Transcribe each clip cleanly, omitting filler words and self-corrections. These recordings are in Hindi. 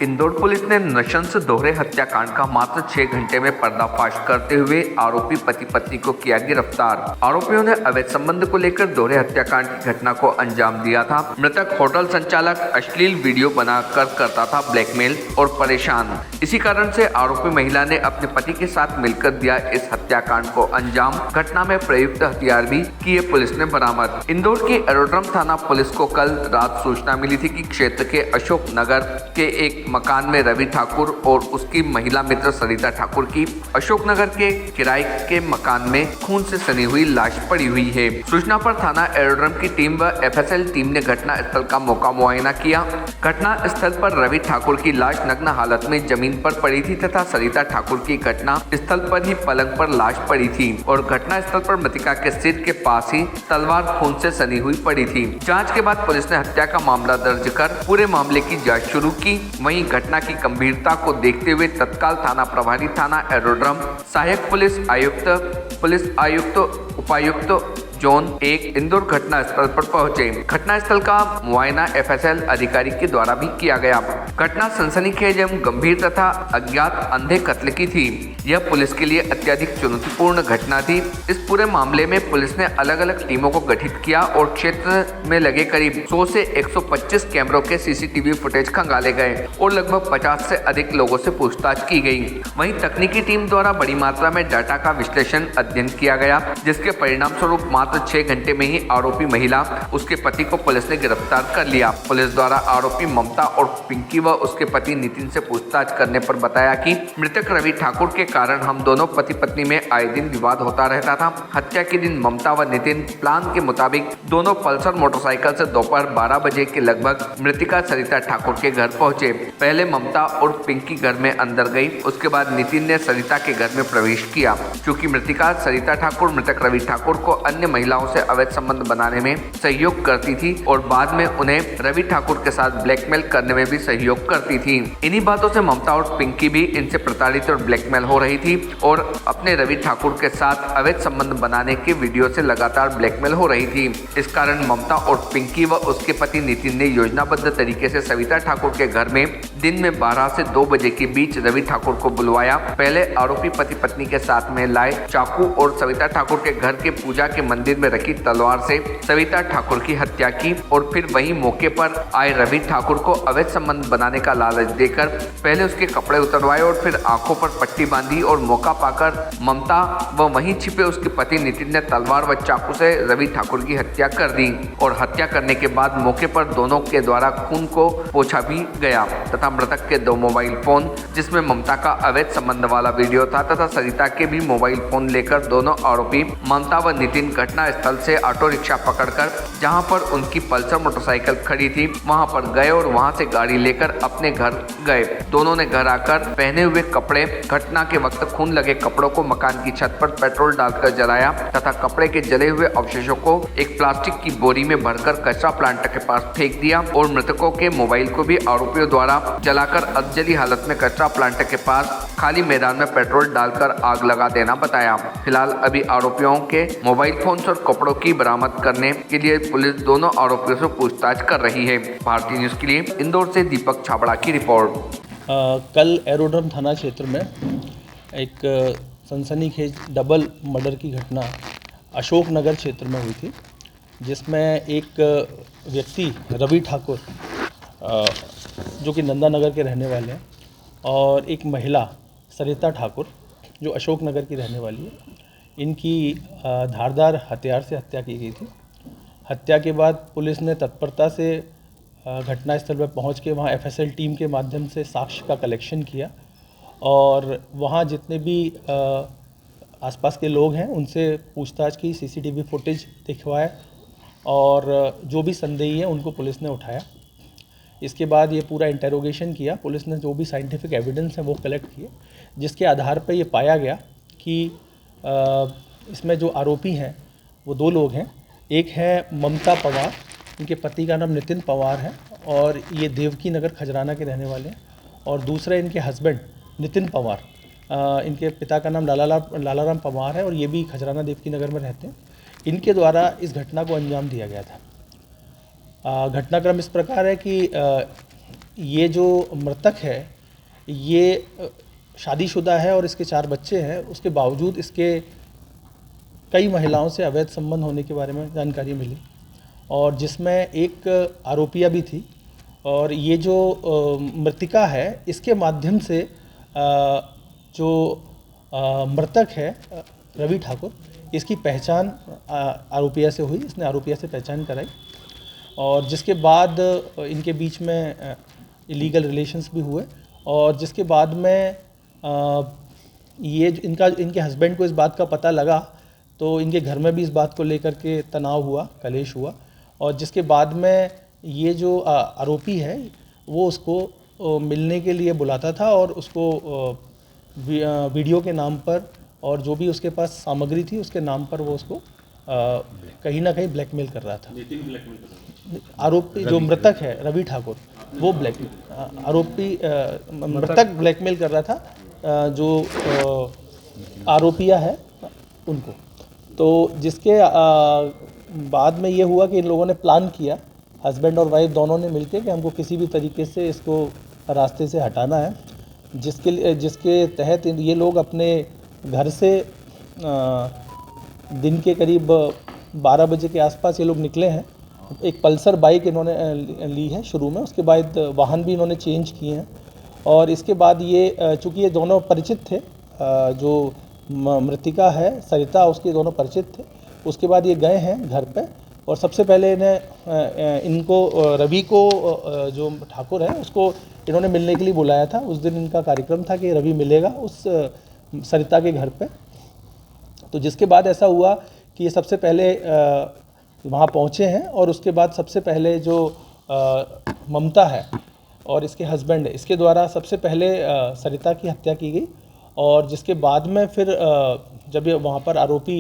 इंदौर पुलिस ने नृशंस दोहरे हत्याकांड का मात्र 6 घंटे में पर्दाफाश करते हुए आरोपी पति पत्नी को किया गिरफ्तार। आरोपियों ने अवैध संबंध को लेकर दोहरे हत्याकांड की घटना को अंजाम दिया था। मृतक होटल संचालक अश्लील वीडियो बनाकर करता था ब्लैकमेल और परेशान। इसी कारण से आरोपी महिला ने अपने पति के साथ मिलकर दिया इस हत्याकांड को अंजाम। घटना में प्रयुक्त हथियार भी किए पुलिस ने बरामद। इंदौर की एरोड्रम थाना पुलिस को कल रात सूचना मिली थी कि क्षेत्र के अशोक नगर के एक मकान में रवि ठाकुर और उसकी महिला मित्र सरिता ठाकुर की अशोकनगर के किराए के मकान में खून से सनी हुई लाश पड़ी हुई है। सूचना पर थाना एरोड्रम की टीम व एफएसएल टीम ने घटना स्थल का मौका मुआयना किया। घटना स्थल पर रवि ठाकुर की लाश नग्न हालत में जमीन पर पड़ी थी तथा सरिता ठाकुर की घटना स्थल पर ही पलंग पर लाश पड़ी थी और घटना स्थल पर मृतका के सिर के पास ही तलवार खून से सनी हुई पड़ी थी। जांच के बाद पुलिस ने हत्या का मामला दर्ज कर पूरे मामले की जांच शुरू की। वहीं घटना की गंभीरता को देखते हुए तत्काल थाना प्रभारी थाना एरोड्रम, सहायक पुलिस आयुक्त, उपायुक्त जोन 1 इंदौर घटना स्थल पर पहुंचे। घटना स्थल का मुआयना एफएसएल अधिकारी के द्वारा भी किया गया। घटना सनसनीखेज एवं गंभीर तथा अज्ञात अंधे कत्ल की थी। यह पुलिस के लिए अत्यधिक चुनौतीपूर्ण घटना थी। इस पूरे मामले में पुलिस ने अलग अलग टीमों को गठित किया और क्षेत्र में लगे करीब 100 से 125 कैमरों के सीसीटीवी फुटेज खंगाले गए और लगभग 50 से अधिक लोगों से पूछताछ की गई। वहीं तकनीकी टीम द्वारा बड़ी मात्रा में डाटा का विश्लेषण अध्ययन किया गया, जिसके परिणाम स्वरूप मात्र 6 घंटे में ही आरोपी महिला उसके पति को पुलिस ने गिरफ्तार कर लिया। पुलिस द्वारा आरोपी ममता और पिंकी व उसके पति नितिन से पूछताछ करने पर बताया कि मृतक रवि ठाकुर के कारण हम दोनों पति पत्नी में आए दिन विवाद होता रहता था। हत्या के दिन ममता व नितिन प्लान के मुताबिक दोनों पल्सर मोटरसाइकिल से दोपहर 12 बजे के लगभग मृतिका सरिता ठाकुर के घर पहुंचे। पहले ममता और पिंकी घर में अंदर गई, उसके बाद नितिन ने सरिता के घर में प्रवेश किया। चूँकि मृतिका सरिता ठाकुर मृतक रवि ठाकुर को अन्य महिलाओं से अवैध संबंध बनाने में सहयोग करती थी और बाद में उन्हें रवि ठाकुर के साथ ब्लैकमेल करने में भी सहयोग करती थी। इन्हीं बातों से ममता और पिंकी भी इनसे प्रताड़ित और ब्लैकमेल हो रही थी और अपने रवि ठाकुर के साथ अवैध संबंध बनाने के वीडियो से लगातार ब्लैकमेल हो रही थी। इस कारण ममता और पिंकी व उसके पति नितिन ने योजनाबद्ध तरीके से सविता ठाकुर के घर में दिन में 12 से 2 बजे के बीच रवि ठाकुर को बुलवाया। पहले आरोपी पति पत्नी के साथ में लाए चाकू और सविता ठाकुर के घर के पूजा के मंदिर में रखी तलवार से सविता ठाकुर की हत्या की और फिर वही मौके पर आए रवि ठाकुर को अवैध संबंध बनाने का लालच देकर पहले उसके कपड़े उतरवाए और फिर आंखों पर पट्टी बांधी और मौका पाकर ममता व वहीं छिपे उसके पति नितिन ने तलवार व चाकू से रवि ठाकुर की हत्या कर दी और हत्या करने के बाद मौके पर दोनों के द्वारा खून को पोंछा भी गया तथा मृतक के 2 मोबाइल फोन, जिसमें ममता का अवैध संबंध वाला वीडियो था तथा सरिता के भी मोबाइल फोन लेकर दोनों आरोपी ममता व नितिन घटना स्थल से ऑटो रिक्शा पकड़कर जहां पर उनकी पल्सर मोटरसाइकिल खड़ी थी वहां पर गए और वहां से गाड़ी लेकर अपने घर गए। दोनों ने घर आकर पहने हुए कपड़े, घटना के वक्त खून लगे कपड़ों को मकान की छत पर पेट्रोल डालकर जलाया तथा कपड़े के जले हुए अवशेषों को एक प्लास्टिक की बोरी में भरकर कचरा प्लांट के पास फेंक दिया और मृतकों के मोबाइल को भी आरोपियों द्वारा जलाकर अधजली हालत में कचरा प्लांट के पास खाली मैदान में पेट्रोल डालकर आग लगा देना बताया। फिलहाल अभी आरोपियों के मोबाइल फोन और कपड़ों की बरामद करने के लिए पुलिस दोनों आरोपियों से पूछताछ कर रही है। भारतीय न्यूज के लिए इंदौर से दीपक छाबड़ा की रिपोर्ट। कल एरोड्रम थाना क्षेत्र में एक सनसनीखेज डबल मर्डर की घटना अशोक नगर क्षेत्र में हुई थी, जिसमें एक व्यक्ति रवि ठाकुर जो कि नंदा नगर के रहने वाले हैं और एक महिला सरिता ठाकुर जो अशोक नगर की रहने वाली है, इनकी धारदार हथियार से हत्या की गई थी। हत्या के बाद पुलिस ने तत्परता से घटनास्थल पर पहुंच के वहां एफएसएल टीम के माध्यम से साक्ष्य का कलेक्शन किया और वहां जितने भी आसपास के लोग हैं उनसे पूछताछ की, सीसीटीवी फुटेज दिखवाया और जो भी संदेही हैं उनको पुलिस ने उठाया। इसके बाद ये पूरा इंटेरोगेशन किया। पुलिस ने जो भी साइंटिफिक एविडेंस है वो कलेक्ट किए, जिसके आधार पर ये पाया गया कि इसमें जो आरोपी हैं वो 2 लोग हैं। एक है ममता पवार, इनके पति का नाम नितिन पवार है और ये देवकी नगर खजराना के रहने वाले हैं, और दूसरा इनके हस्बैंड नितिन पवार, इनके पिता का नाम लालाराम पवार है और ये भी खजराना देवकी नगर में रहते हैं। इनके द्वारा इस घटना को अंजाम दिया गया था। घटनाक्रम इस प्रकार है कि ये जो मृतक है ये शादीशुदा है और इसके 4 बच्चे हैं। उसके बावजूद इसके कई महिलाओं से अवैध संबंध होने के बारे में जानकारी मिली और जिसमें एक आरोपिया भी थी। और ये जो मृतिका है इसके माध्यम से जो मृतक है रवि ठाकुर, इसकी पहचान आरोपिया से हुई। इसने आरोपिया से पहचान कराई और जिसके बाद इनके बीच में इलीगल रिलेशंस भी हुए और जिसके बाद में ये इनके हस्बैंड को इस बात का पता लगा तो इनके घर में भी इस बात को लेकर के तनाव हुआ, कलेश हुआ और जिसके बाद में ये जो आरोपी है वो उसको मिलने के लिए बुलाता था और उसको वीडियो के नाम पर और जो भी उसके पास सामग्री थी उसके नाम पर वो उसको कहीं ना कहीं ब्लैकमेल कर रहा था। आरोपी जो मृतक है रवि ठाकुर वो आरोपी मृतक ब्लैकमेल कर रहा था जो आरोपिया है उनको। तो जिसके बाद में ये हुआ कि इन लोगों ने प्लान किया, हस्बैंड और वाइफ दोनों ने मिलकर कि हमको किसी भी तरीके से इसको रास्ते से हटाना है, जिसके तहत ये लोग अपने घर से दिन के करीब 12 बजे के आसपास ये लोग निकले हैं। एक पल्सर बाइक इन्होंने ली है शुरू में, उसके बाद वाहन भी इन्होंने चेंज किए हैं और इसके बाद ये चूँकि ये दोनों परिचित थे, जो मृतिका है सरिता उसके दोनों परिचित थे। उसके बाद ये गए हैं घर पे और सबसे पहले इनको रवि को जो ठाकुर है उसको इन्होंने मिलने के लिए बुलाया था। उस दिन इनका कार्यक्रम था कि रवि मिलेगा उस सरिता के घर पे। तो जिसके बाद ऐसा हुआ कि ये सबसे पहले वहाँ पहुँचे हैं और उसके बाद सबसे पहले जो ममता है और इसके हस्बैंड है इसके द्वारा सबसे पहले सरिता की हत्या की गई और जिसके बाद में फिर जब ये वहाँ पर आरोपी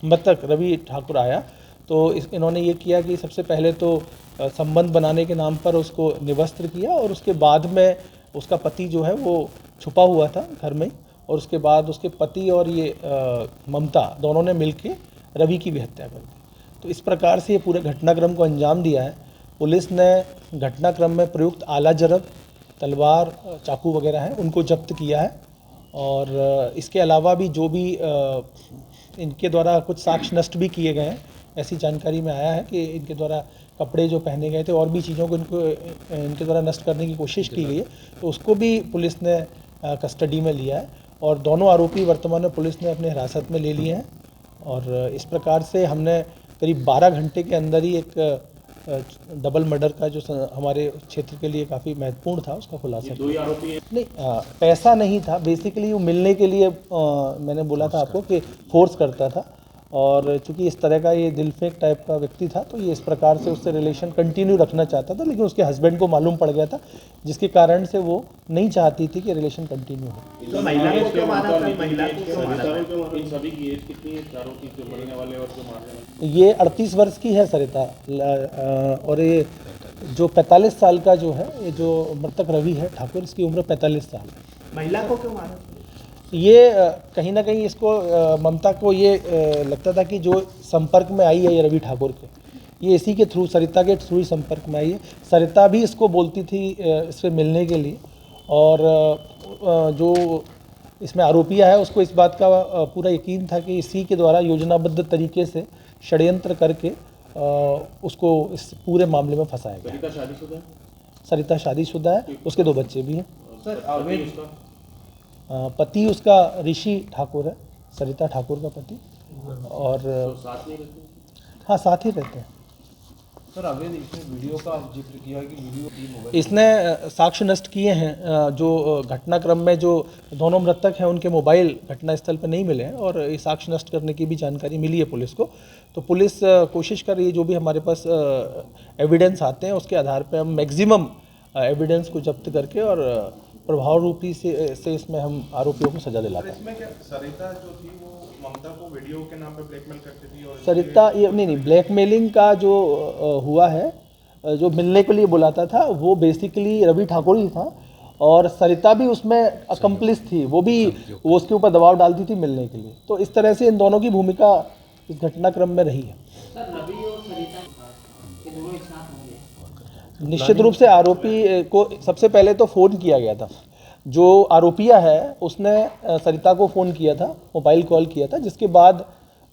मृतक रवि ठाकुर आया तो इन्होंने ये किया कि सबसे पहले तो संबंध बनाने के नाम पर उसको निवस्त्र किया और उसके बाद में उसका पति जो है वो छुपा हुआ था घर में और उसके बाद उसके पति और ये ममता दोनों ने मिलके रवि की भी हत्या कर दी। तो इस प्रकार से ये पूरे घटनाक्रम को अंजाम दिया है। पुलिस ने घटनाक्रम में प्रयुक्त आला जरब, तलवार, चाकू वगैरह हैं उनको जब्त किया है और इसके अलावा भी जो भी इनके द्वारा कुछ साक्ष्य नष्ट भी किए गए हैं। ऐसी जानकारी में आया है कि इनके द्वारा कपड़े जो पहने गए थे और भी चीज़ों को इनके द्वारा नष्ट करने की कोशिश की गई है, तो उसको भी पुलिस ने कस्टडी में लिया है और दोनों आरोपी वर्तमान में पुलिस ने अपने हिरासत में ले लिए हैं। और इस प्रकार से हमने करीब 12 घंटे के अंदर ही एक डबल मर्डर का जो हमारे क्षेत्र के लिए काफ़ी महत्वपूर्ण था उसका खुलासा किया। नहीं, पैसा नहीं था, बेसिकली वो मिलने के लिए मैंने बोला था आपको कि फोर्स करता था और चूंकि इस तरह का ये दिलफेक टाइप का व्यक्ति था तो ये इस प्रकार से उससे रिलेशन कंटिन्यू रखना चाहता था, लेकिन उसके हस्बैंड को मालूम पड़ गया था जिसके कारण से वो नहीं चाहती थी कि रिलेशन कंटिन्यू हो। तो महिला को क्यों मारा था? महिला को क्यों मारा? इन सभी की एज कितनी है? चारों की, जो मरने वाले और जो मारने वाले? ये 38 वर्ष की है सरिता और ये जो 45 साल का जो है ये जो मृतक रवि है ठाकुर, इसकी उम्र 45 साल। महिला को क्यों मारा? ये कहीं ना कहीं इसको ममता को ये लगता था कि जो संपर्क में आई है ये रवि ठाकुर के, ये इसी के थ्रू, सरिता के थ्रू ही संपर्क में आई है। सरिता भी इसको बोलती थी इससे मिलने के लिए और जो इसमें आरोपिया है उसको इस बात का पूरा यकीन था कि इसी के द्वारा योजनाबद्ध तरीके से षड्यंत्र करके उसको इस पूरे मामले में फंसाया गया। सरिता शादीशुदा है? सरिता शादीशुदा है, उसके 2 बच्चे भी हैं। सर पति उसका ऋषि ठाकुर है, सरिता ठाकुर का पति। और साथ में रहते हैं? हाँ, साथ ही रहते हैं। सर अवैध इसने वीडियो का जिक्र किया कि वीडियो टीम होगा। इसने साक्ष्य नष्ट किए हैं। जो घटनाक्रम में जो दोनों मृतक हैं उनके मोबाइल घटनास्थल पर नहीं मिले हैं और ये साक्ष्य नष्ट करने की भी जानकारी मिली है पुलिस को। तो पुलिस कोशिश कर रही है, जो भी हमारे पास एविडेंस आते हैं उसके आधार पर हम मैक्सिमम एविडेंस को जब्त करके और प्रभाव रूपी से इसमें हम आरोपियों को सजा दिलाते हैं। इसमें क्या सरिता जो थी वो ममता को वीडियो के नाम पे ब्लैकमेल करती थी? और सरिता ये नहीं, ब्लैकमेलिंग का जो हुआ है, जो मिलने के लिए बुलाता था वो बेसिकली रवि ठाकुर ही था और सरिता भी उसमें अकम्प्लिस थी, वो उसके ऊपर दबाव डालती थी मिलने के लिए। तो इस तरह से इन दोनों की भूमिका इस घटनाक्रम में रही है। सर रवि और सरिता के दोनों एक साथ होंगे? निश्चित रूप से आरोपी को सबसे पहले तो फ़ोन किया गया था। जो आरोपिया है उसने सरिता को फ़ोन किया था, मोबाइल कॉल किया था, जिसके बाद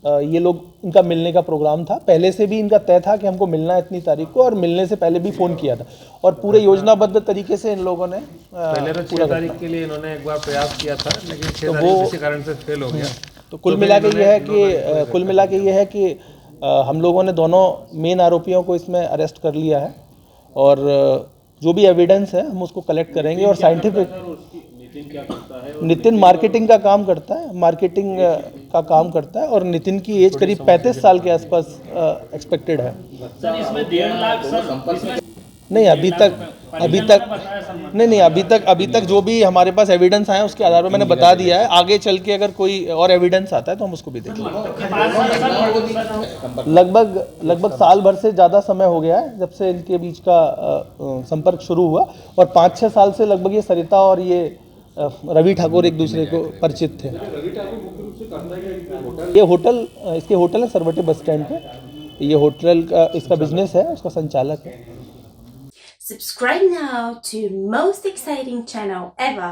ये लोग इनका मिलने का प्रोग्राम था। पहले से भी इनका तय था कि हमको मिलना है इतनी तारीख को, और मिलने से पहले भी फ़ोन किया था और पूरे योजनाबद्ध तरीके से इन लोगों ने पहले तो 6 तारीख के लिए इन्होंने एक बार प्रयास किया था, लेकिन 6 तारीख किसी कारण से फेल हो गया। तो कुल मिला के ये है कि हम लोगों ने दोनों मेन आरोपियों को इसमें अरेस्ट कर लिया है और जो भी एविडेंस है हम उसको कलेक्ट करेंगे और साइंटिफिक। नितिन मार्केटिंग का काम करता है और नितिन की एज करीब 35 साल के आसपास एक्सपेक्टेड है। सर इसमें 1.5 लाख सर नहीं अभी तक जो भी हमारे पास एविडेंस आए उसके आधार पर मैंने बता दिया है। आगे चल के अगर कोई और एविडेंस आता है तो हम उसको भी देखेंगे। लगभग साल भर से ज़्यादा समय हो गया है जब से इनके बीच का संपर्क शुरू हुआ, और 5-6 साल से लगभग ये सरिता और ये रवि ठाकुर एक दूसरे को परिचित थे। इसके होटल है सरवटी बस स्टैंड पे। ये होटल का इसका बिजनेस है, उसका संचालक है। Subscribe now to most exciting channel ever.